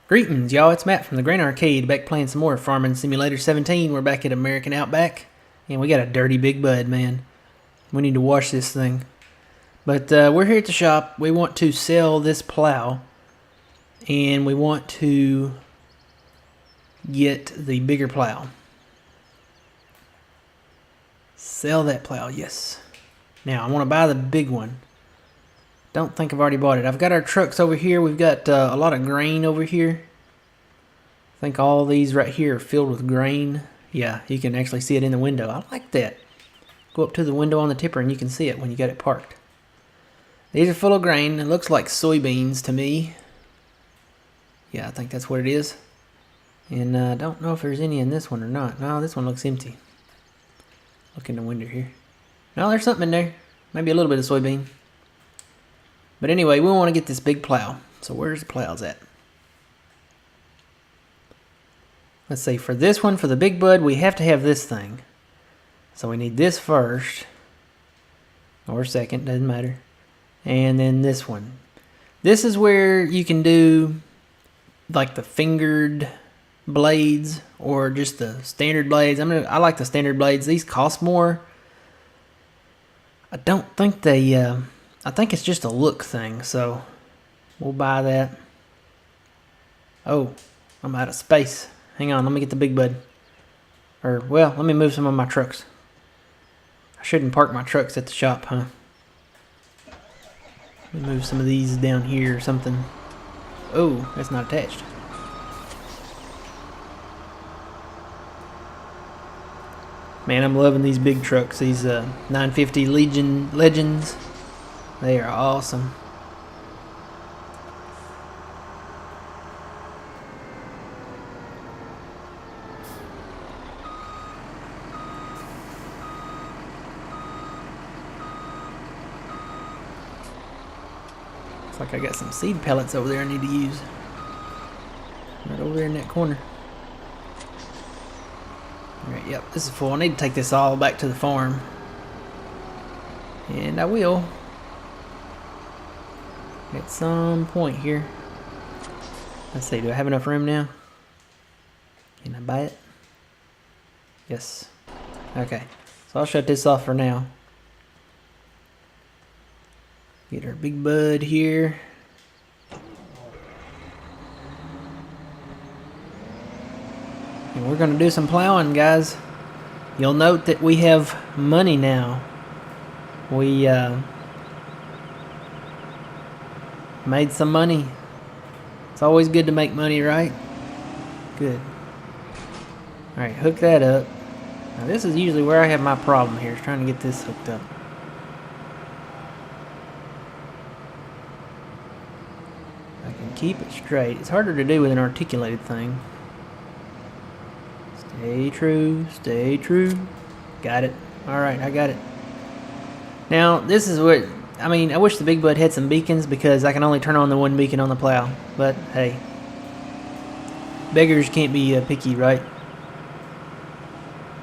Greetings, y'all. It's Matt from the Grain Arcade, back playing some more Farming Simulator 17. We're back at American Outback, and we got a dirty big bud, man. We need to wash this thing. But we're here at the shop. We want to sell this plow, and we want to get the bigger plow. Sell that plow, yes. Now, I want to buy the big one. Don't think I've already bought it. I've got our trucks over here. We've got a lot of grain over here. I think all these right here are filled with grain. Yeah, you can actually see it in the window. I like that. Go up to the window on the tipper and you can see it when you got it parked. These are full of grain. It looks like soybeans to me. Yeah, I think that's what it is. And I don't know if there's any in this one or not. No, this one looks empty. Look in the window here. No, there's something in there. Maybe a little bit of soybean. But anyway, we want to get this big plow. So where's the plows at? Let's see, for this one, for the big bud, we have to have this thing. So we need this first. Or second, doesn't matter. And then this one. This is where you can do like the fingered blades or just the standard blades. I like the standard blades. These cost more. I don't think they... I think it's just a look thing, so we'll buy that. Oh, I'm out of space. Hang on, let me get the big bud. Or, well, let me move some of my trucks. I shouldn't park my trucks at the shop, huh? Let me move some of these down here or something. Oh, that's not attached. Man, I'm loving these big trucks, these 950 Legends. They are awesome. Looks like I got some seed pellets over there I need to use. Right over there in that corner. Alright, yep, this is full. I need to take this all back to the farm. And I will. At some point here. Let's see, do I have enough room now? Can I buy it? Yes. Okay, so I'll shut this off for now. Get our big bud here. And we're gonna do some plowing, guys. You'll note that we have money now. We made some money. It's always good to make money, right? Good. Alright, hook that up. Now this is usually where I have my problem here, is trying to get this hooked up. I can keep it straight. It's harder to do with an articulated thing. Stay true, stay true. Got it. Alright, I got it. Now, this is what... I mean, I wish the big bud had some beacons because I can only turn on the one beacon on the plow. But, hey. Beggars can't be picky, right?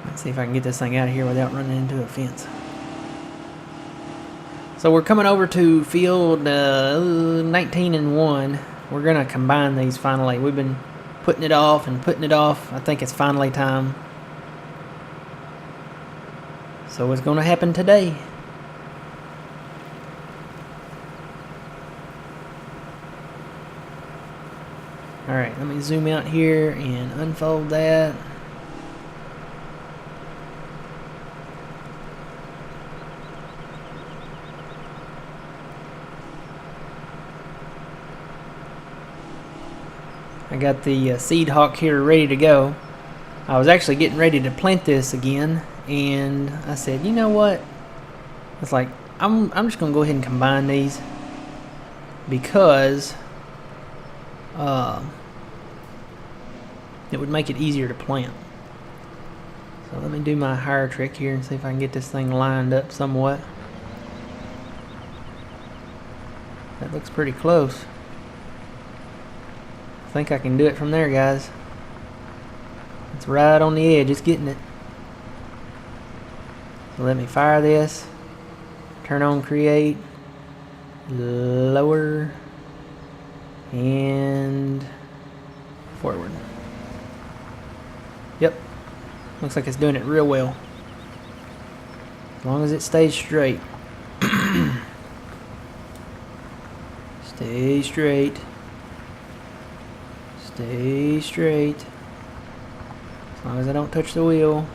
Let's see if I can get this thing out of here without running into a fence. So we're coming over to field 19 and 1. We're going to combine these finally. We've been putting it off and putting it off. I think it's finally time. So it's going to happen today. Alright, let me zoom out here and unfold that. I got the seed hawk here ready to go. I was actually getting ready to plant this again, and I said, you know what? It's like, I'm just going to go ahead and combine these because it would make it easier to plant. So let me do my hire trick here and see if I can get this thing lined up somewhat. That looks pretty close. I think I can do it from there, guys. It's right on the edge, it's getting it. So let me fire this. Turn on create. Lower. And forward. Yep. Looks like it's doing it real well. As long as it stays straight. Stay straight. Stay straight. As long as I don't touch the wheel.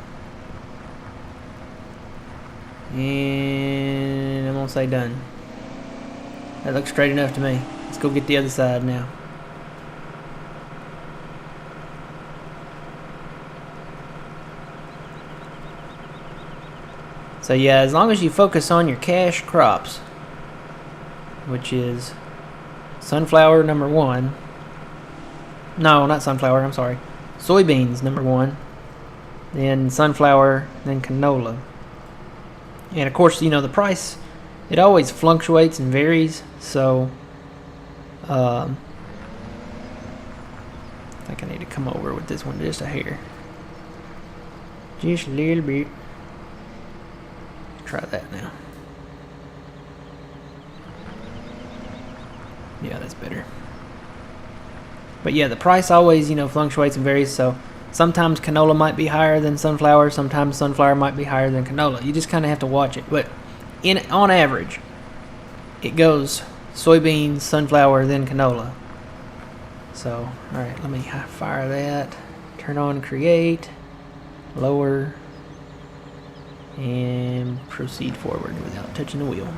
And I'm gonna say done. That looks straight enough to me. Let's go get the other side now. So yeah, as long as you focus on your cash crops, which is sunflower number 1. No, not sunflower, I'm sorry. Soybeans number 1. Then sunflower, then canola. And of course, you know, the price, it always fluctuates and varies. So, I think I need to come over with this one just a hair. Just a little bit. Try that now. Yeah, that's better. But yeah, the price always, you know, fluctuates and varies. So sometimes canola might be higher than sunflower. Sometimes sunflower might be higher than canola. You just kind of have to watch it. But on average, it goes soybeans, sunflower, then canola. So, all right, let me fire that. Turn on create, lower, and proceed forward without touching the wheel.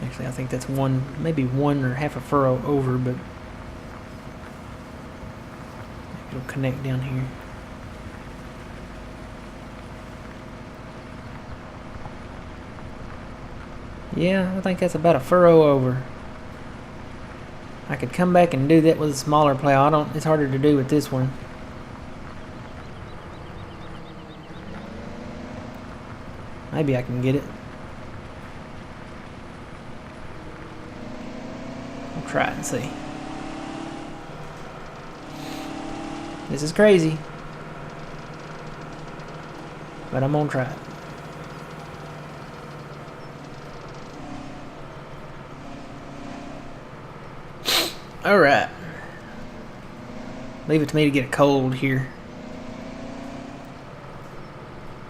Actually, I think that's maybe one or half a furrow over, but it'll connect down here. Yeah, I think that's about a furrow over. I could come back and do that with a smaller plow. It's harder to do with this one. Maybe I can get it. I'll try it and see. This is crazy, but I'm gonna try it. All right. Leave it to me to get a cold here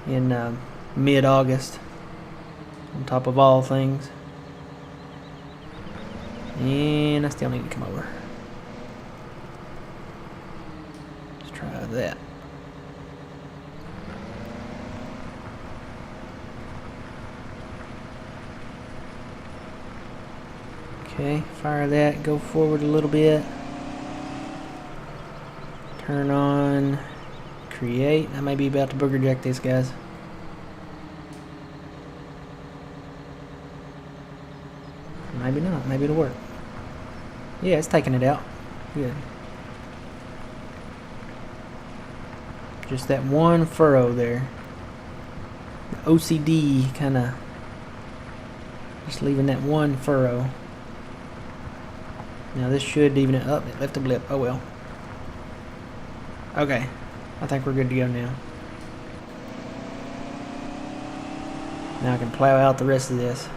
in mid-August, on top of all things. And I still need to come over. Let's try that. Okay, fire that, go forward a little bit. Turn on create. I may be about to booger jack this, guys. Maybe not. Maybe it'll work. Yeah, it's taking it out. Good. Just that one furrow there. The OCD kind of just leaving that one furrow. Now this should even it up. It left a blip. Oh well. Okay. I think we're good to go now. Now I can plow out the rest of this.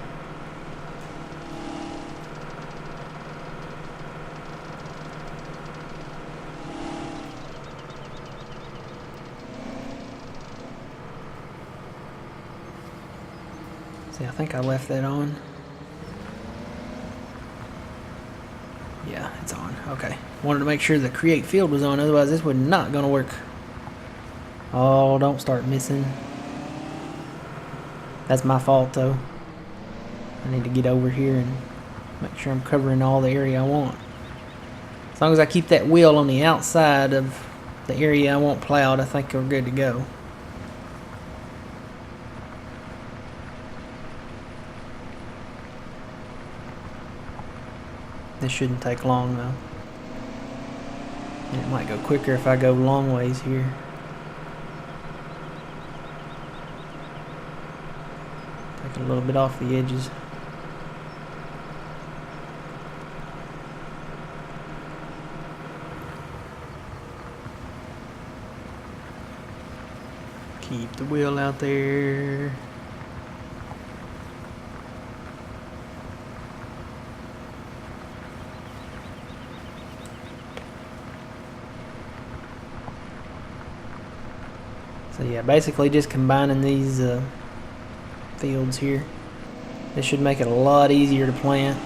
See, I think I left that on. Yeah, it's on. Okay. Wanted to make sure the create field was on, otherwise this was not going to work. Oh, don't start missing. That's my fault, though. I need to get over here and make sure I'm covering all the area I want. As long as I keep that wheel on the outside of the area I want plowed, I think we're good to go. This shouldn't take long though. And it might go quicker if I go long ways here. Take a little bit off the edges. Keep the wheel out there. So yeah, basically just combining these fields here. This should make it a lot easier to plant.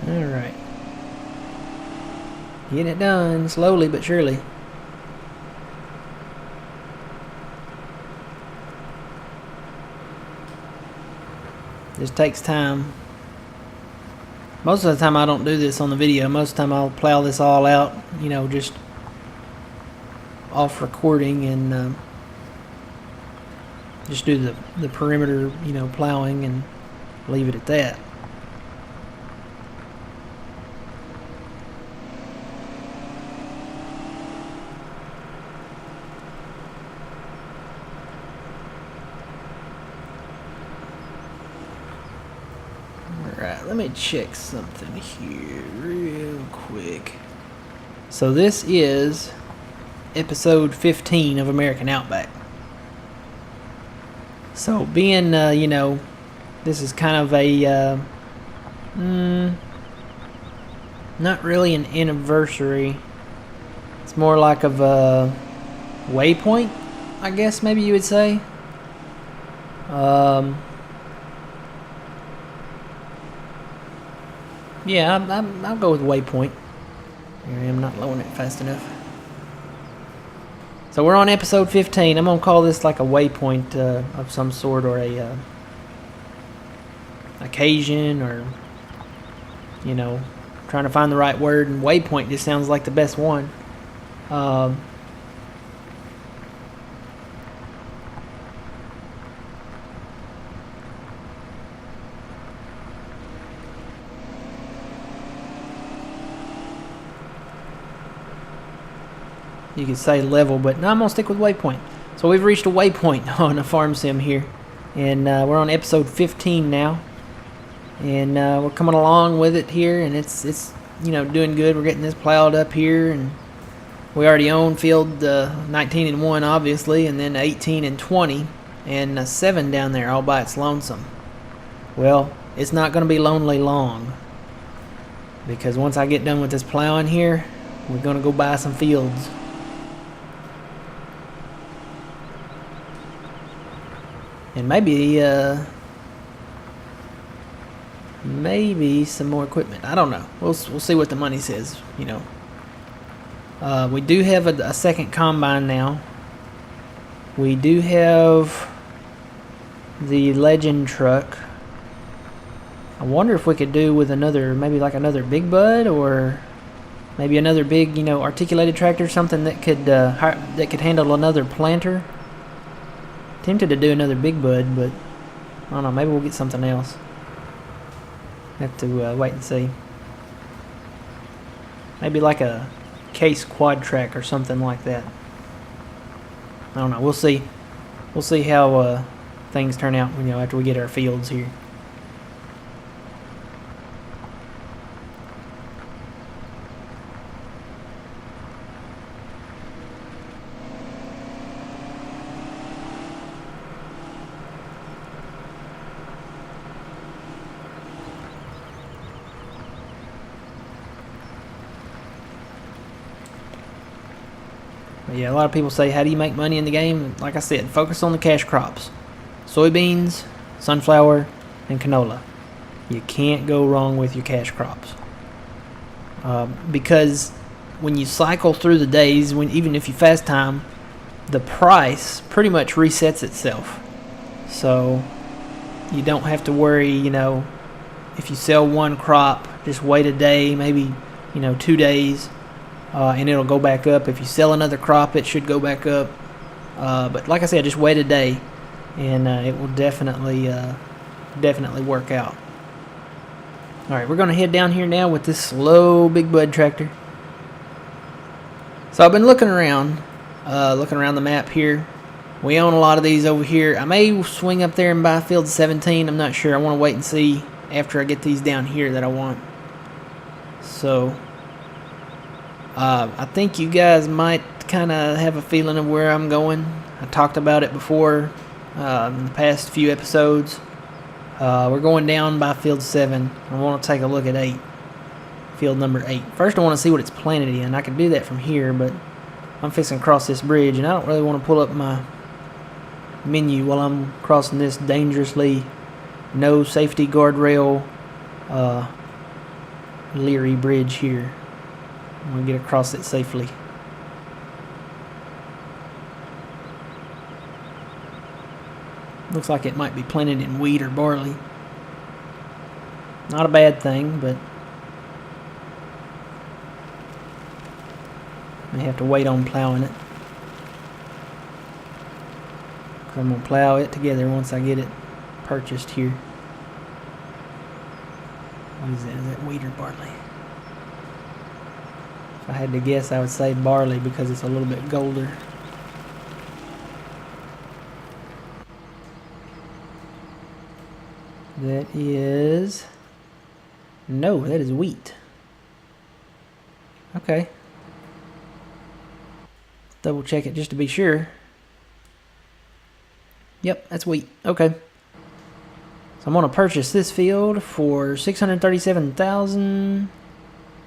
Alright. Getting it done, slowly but surely. Just takes time. Most of the time I don't do this on the video. Most of the time I'll plow this all out, you know, just off recording and just do the perimeter, you know, plowing and leave it at that. Alright, let me check something here real quick. So this is episode 15 of American Outback. So being, you know, this is kind of a, not really an anniversary. It's more like of a waypoint, I guess maybe you would say. Yeah, I'll go with waypoint. I'm not lowering it fast enough. So we're on episode 15. I'm gonna call this like a waypoint of some sort, or a occasion, or, you know, trying to find the right word. And waypoint just sounds like the best one. You could say level, but no, I'm going to stick with waypoint. So we've reached a waypoint on a farm sim here. And we're on episode 15 now. And we're coming along with it here. And it's you know, doing good. We're getting this plowed up here. And we already own field 19 and 1, obviously. And then 18 and 20. And 7 down there all by its lonesome. Well, it's not going to be lonely long. Because once I get done with this plowing here, we're going to go buy some fields. And maybe some more equipment. I don't know. We'll see what the money says, you know. We do have a second combine now. We do have the Legend truck. I wonder if we could do with another, maybe like another Big Bud, or maybe another big, you know, articulated tractor, something that could handle another planter. Tempted to do another Big Bud, but I don't know. Maybe we'll get something else. Have to wait and see. Maybe like a Case quad track or something like that. I don't know. We'll see. We'll see how things turn out, you know, after we get our fields here. Yeah, a lot of people say, how do you make money in the game? Like I said, focus on the cash crops. soybeans, sunflower, and canola. You can't go wrong with your cash crops. Because when you cycle through the days, even if you fast time, the price pretty much resets itself. So you don't have to worry, if you sell one crop, just wait a day, maybe, 2 days, and it'll go back up. If you sell another crop, it should go back up. But like I said, just wait a day, and it will definitely work out. All right, we're going to head down here now with this slow Big Bud tractor. So I've been looking around the map here. We own a lot of these over here. I may swing up there and buy field 17. I'm not sure. I want to wait and see after I get these down here that I want. So I think you guys might kind of have a feeling of where I'm going. I talked about it before in the past few episodes. We're going down by field 7. I want to take a look at 8. Field number 8. First I want to see what it's planted in. I can do that from here, but I'm fixing to cross this bridge, and I don't really want to pull up my menu while I'm crossing this dangerously no safety guardrail leery bridge here. I'm going to get across it safely. Looks like it might be planted in wheat or barley. Not a bad thing, but may have to wait on plowing it. I'm going to plow it together once I get it purchased here. What is that? Is that wheat or barley? If I had to guess, I would say barley because it's a little bit golder. That is... No, that is wheat. Okay. Double check it just to be sure. Yep, that's wheat. Okay. So I'm going to purchase this field for $637,000. I'm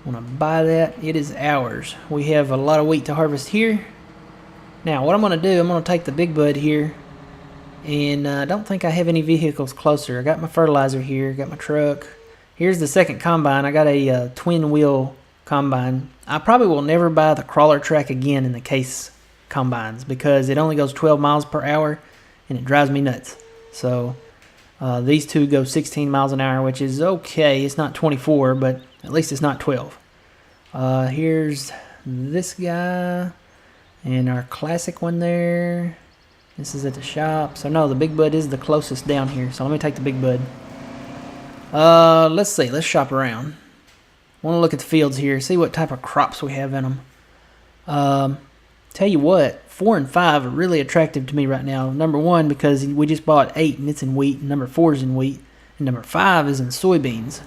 going to buy that. It is ours. We have a lot of wheat to harvest here. Now, what I'm going to do, I'm going to take the Big Bud here. And I don't think I have any vehicles closer. I got my fertilizer here. Got my truck. Here's the second combine. I got a twin wheel combine. I probably will never buy the crawler track again in the case combines because it only goes 12 miles per hour and it drives me nuts. So these two go 16 miles an hour, which is okay. It's not 24, but at least it's not 12. Here's this guy and our classic one there. This is at the shop. So no, the Big Bud is the closest down here. So let me take the Big Bud. Let's see. Let's shop around. Want to look at the fields here, see what type of crops we have in them. Tell you what, 4 and 5 are really attractive to me right now. Number 1, because we just bought 8 and it's in wheat. And number 4 is in wheat. And number 5 is in soybeans.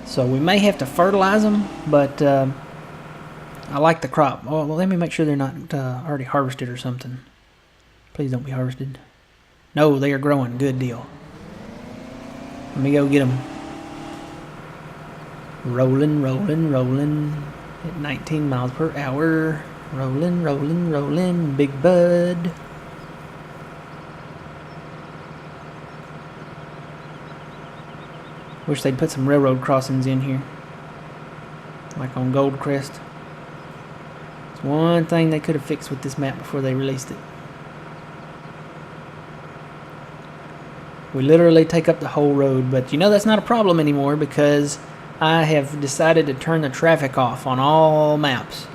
So we may have to fertilize them, but I like the crop. Oh, well, let me make sure they're not already harvested or something. Please don't be harvested. No, they are growing. Good deal. Let me go get them. Rolling, rolling, rolling at 19 miles per hour. Rolling, rolling, rolling, Big Bud. Wish they'd put some railroad crossings in here, like on Goldcrest. It's one thing they could have fixed with this map before they released it. We literally take up the whole road, but that's not a problem anymore because I have decided to turn the traffic off on all maps.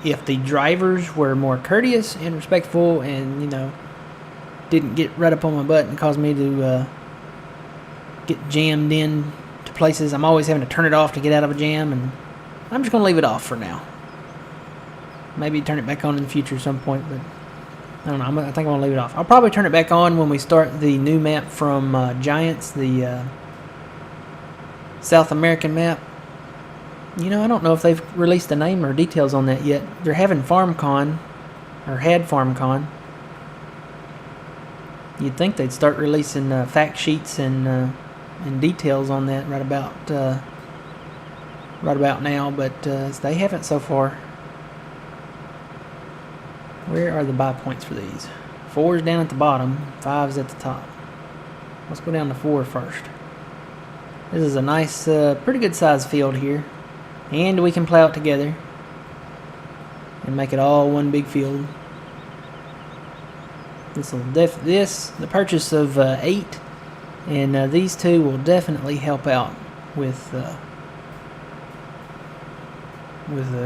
If the drivers were more courteous and respectful and, didn't get right up on my butt and cause me to get jammed in to places, I'm always having to turn it off to get out of a jam, and I'm just going to leave it off for now. Maybe turn it back on in the future at some point, but I don't know. I think I'm going to leave it off. I'll probably turn it back on when we start the new map from Giants, the South American map. I don't know if they've released a name or details on that yet. They're having FarmCon, or had FarmCon. You'd think they'd start releasing fact sheets and details on that right about now, but they haven't so far. Where are the buy points for these? 4's down at the bottom, 5's at the top. Let's go down to 4 first. This is a nice, pretty good sized field here. And we can plow it together and make it all one big field. The purchase of 8 and these 2 will definitely help out with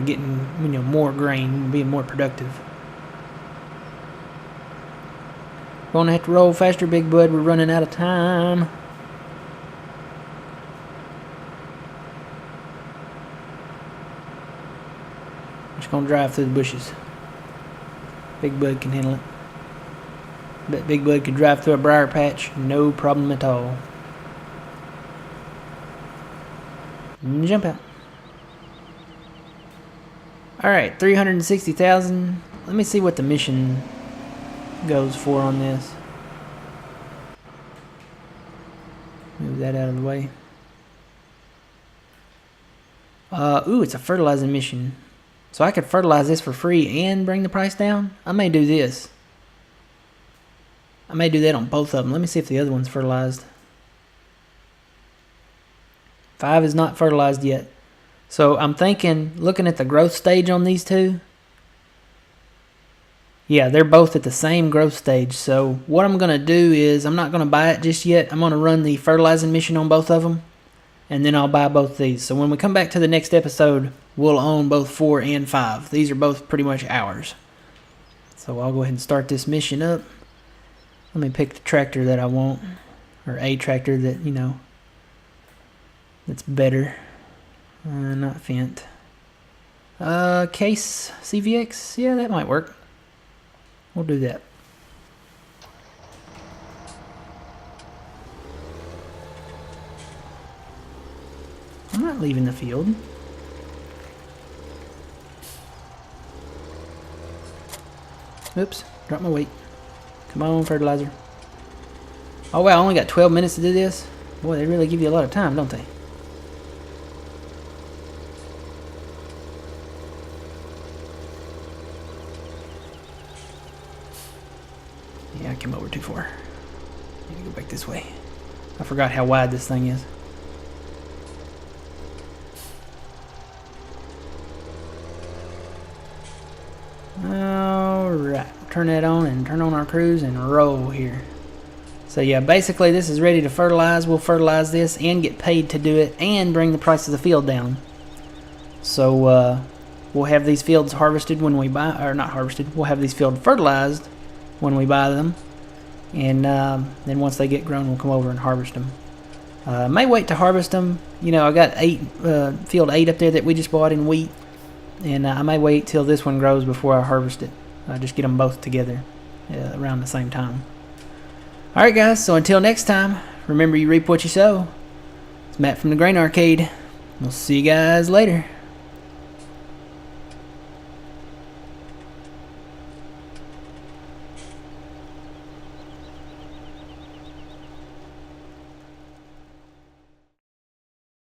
getting more grain, being more productive. Gonna have to roll faster, Big Bud. We're running out of time. Just gonna drive through the bushes. Big Bud can handle it. Bet Big Bud could drive through a briar patch, no problem at all. Jump out. Alright, 360,000. Let me see what the mission goes for on this. Move that out of the way. Ooh, it's a fertilizing mission. So I could fertilize this for free and bring the price down? I may do this. I may do that on both of them. Let me see if the other one's fertilized. 5 is not fertilized yet. So I'm thinking, looking at the growth stage on these 2. Yeah, they're both at the same growth stage. So what I'm going to do is, I'm not going to buy it just yet. I'm going to run the fertilizing mission on both of them. And then I'll buy both these. So when we come back to the next episode, we'll own both 4 and 5. These are both pretty much ours. So I'll go ahead and start this mission up. Let me pick the tractor that I want. Or a tractor that, that's better. Not Fent. Case CVX? Yeah, that might work. We'll do that. I'm not leaving the field. Oops, dropped my weight. Come on, fertilizer. Oh wow, I only got 12 minutes to do this? Boy, they really give you a lot of time, don't they? Yeah, I came over too far. Need to go back this way. I forgot how wide this thing is. Alright, turn that on and turn on our cruise and roll here. So yeah, basically this is ready to fertilize. We'll fertilize this and get paid to do it and bring the price of the field down. So we'll have these fields harvested when we buy, or not harvested, we'll have these fields fertilized when we buy them. And then once they get grown, we'll come over and harvest them. May wait to harvest them. I got field 8 up there that we just bought in wheat. And I may wait till this one grows before I harvest it. Just get them both together around the same time. Alright guys, so until next time, remember you reap what you sow. It's Matt from the Grain Arcade. We'll see you guys later.